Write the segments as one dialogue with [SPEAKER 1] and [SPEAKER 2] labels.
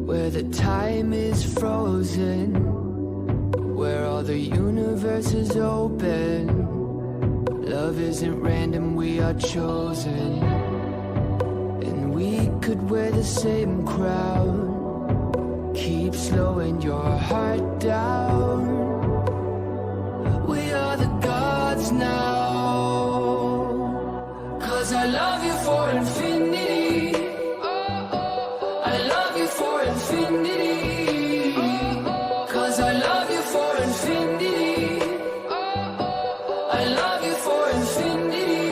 [SPEAKER 1] where the time is frozen, where all the universe is open. Love isn't random, we are chosen, and we could wear the same crown. Keep slowing your heart down. We are the gods now, 'cause I love you for infinity. I love you for infinity, 'cause I love you for infinity. I love you for infinity.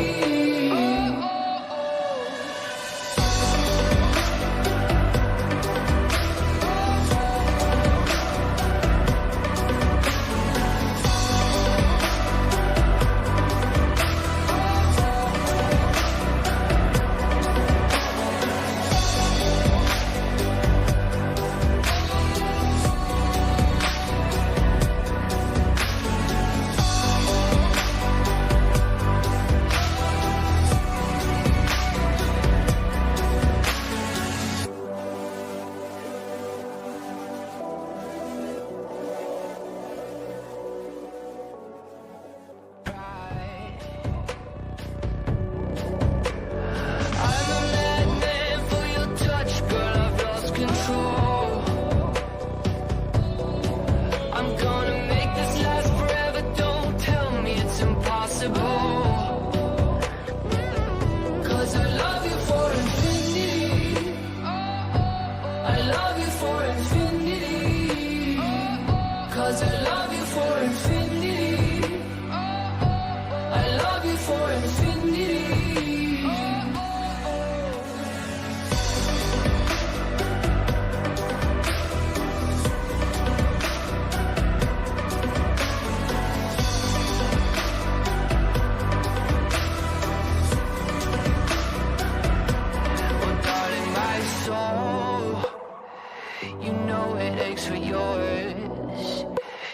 [SPEAKER 1] For yours,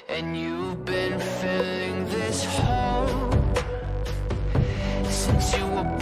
[SPEAKER 1] and you've been filling this hole since you were born.